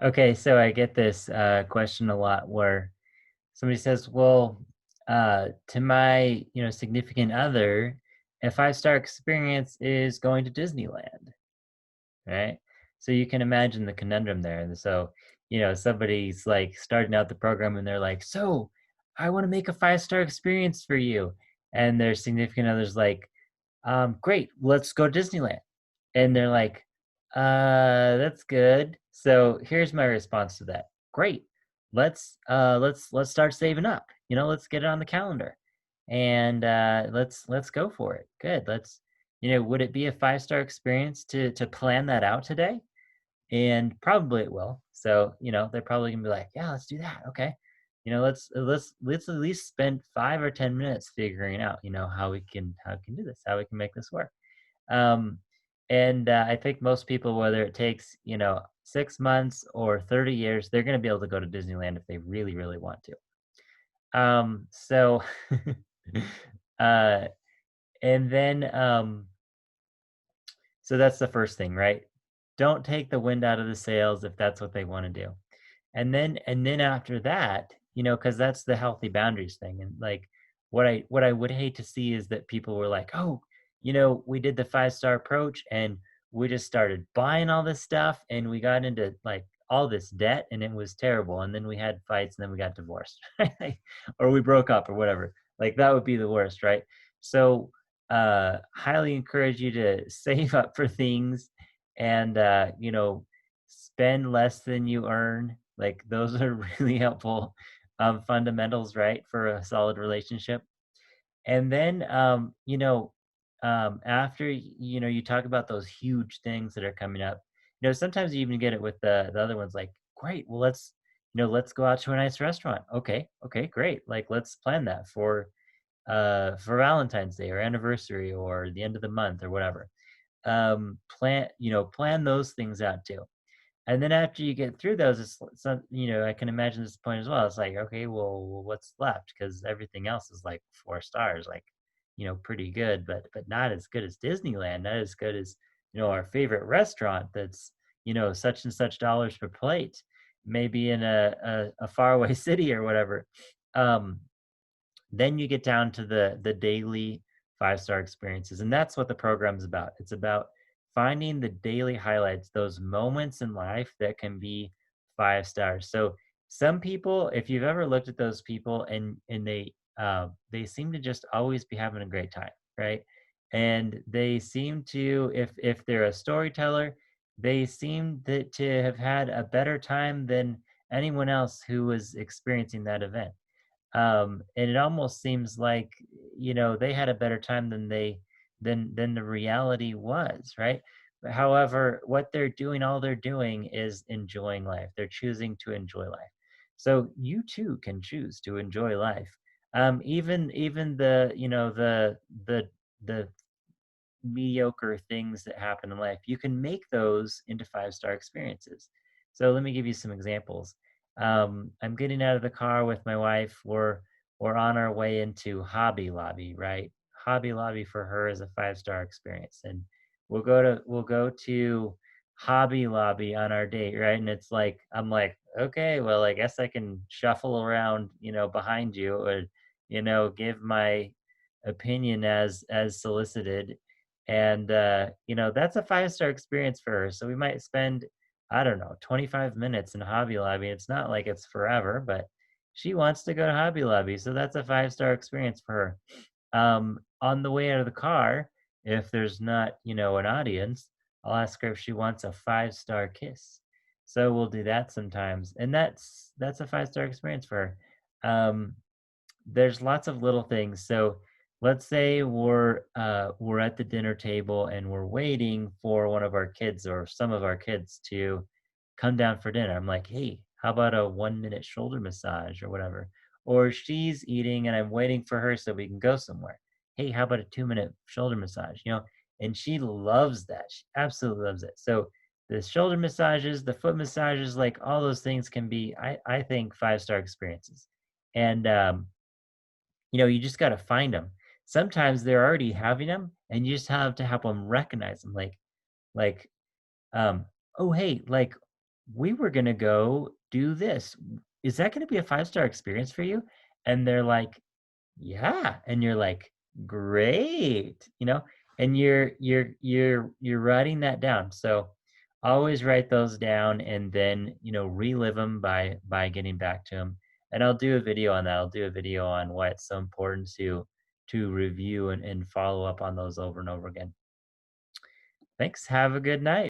Okay, so I get this question a lot where somebody says, "Well, to my significant other, a five-star experience is going to Disneyland." Right? So you can imagine the conundrum there. And so, somebody's like starting out the program and they're like, "So, I want to make a five-star experience for you." And their significant other's like, Great, let's go to Disneyland." And they're like, That's good. So here's my response to that. Great. Let's start saving up. Let's get it on the calendar. And let's go for it. Good. Would it be a five-star experience to plan that out today? And probably it will. So, they're probably gonna be like, "Yeah, let's do that. Okay. Let's at least spend 5 or 10 minutes figuring out, how we can do this, how we can make this work." Um, and I think most people, whether it takes 6 months or 30 years, they're gonna be able to go to Disneyland if they really, really want to. So, uh, and then so that's the first thing, right? Don't take the wind out of the sails if that's what they want to do. And then after that, because that's the healthy boundaries thing. And like what I would hate to see is that people were like, "Oh, we did the five-star approach and we just started buying all this stuff and we got into like all this debt and it was terrible. And then we had fights and then we got divorced." Right? Or we broke up or whatever. Like that would be the worst, right? So highly encourage you to save up for things and spend less than you earn. Like those are really helpful fundamentals, right, for a solid relationship. And then after you talk about those huge things that are coming up, sometimes you even get it with the other ones like, great, well let's go out to a nice restaurant. Okay, great. Like let's plan that for Valentine's Day or anniversary or the end of the month or whatever. Plan those things out too. And then after you get through those, I can imagine this point as well. It's like, okay, well, what's left? Because everything else is like 4 stars, like, pretty good, but not as good as Disneyland, not as good as, our favorite restaurant that's, such and such dollars per plate, maybe in a faraway city or whatever. Um, then you get down to the daily five-star experiences, and that's what the program's about. It's about finding the daily highlights, those moments in life that can be 5 stars. So, some people, if you've ever looked at those people and they seem to just always be having a great time, right? And they seem to, if they're a storyteller, they seem to have had a better time than anyone else who was experiencing that event. And it almost seems like, they had a better time than the reality was, right? But however, what they're doing, all they're doing is enjoying life. They're choosing to enjoy life. So you too can choose to enjoy life. Even the mediocre things that happen in life, you can make those into five-star experiences. So let me give you some examples. I'm getting out of the car with my wife. We're on our way into Hobby Lobby, right? Hobby Lobby for her is a five-star experience, and we'll go to Hobby Lobby on our date, right? And it's like I'm like, okay, well, I guess I can shuffle around, behind you, or give my opinion as solicited. And that's a five-star experience for her. So we might spend, I don't know, 25 minutes in Hobby Lobby. It's not like it's forever, but she wants to go to Hobby Lobby, so that's a five-star experience for her. On the way out of the car, if there's not, an audience, I'll ask her if she wants a five-star kiss. So we'll do that sometimes, and that's a five-star experience for her. There's lots of little things. So let's say we're at the dinner table and we're waiting for one of our kids or some of our kids to come down for dinner. I'm like, hey, how about a 1 minute shoulder massage or whatever? Or she's eating and I'm waiting for her so we can go somewhere. Hey, how about a 2 minute shoulder massage? And she loves that. She absolutely loves it. So the shoulder massages, the foot massages, like all those things can be, I think, five-star experiences. And you just gotta find them. Sometimes they're already having them, and you just have to help them recognize them, like, um, "Oh, hey, like, we were gonna go do this. Is that gonna be a five-star experience for you?" And they're like, "Yeah." And you're like, "Great." And you're writing that down. So always write those down and then, relive them by getting back to them. And I'll do a video on that. I'll do a video on why it's so important to review and follow up on those over and over again. Thanks. Have a good night.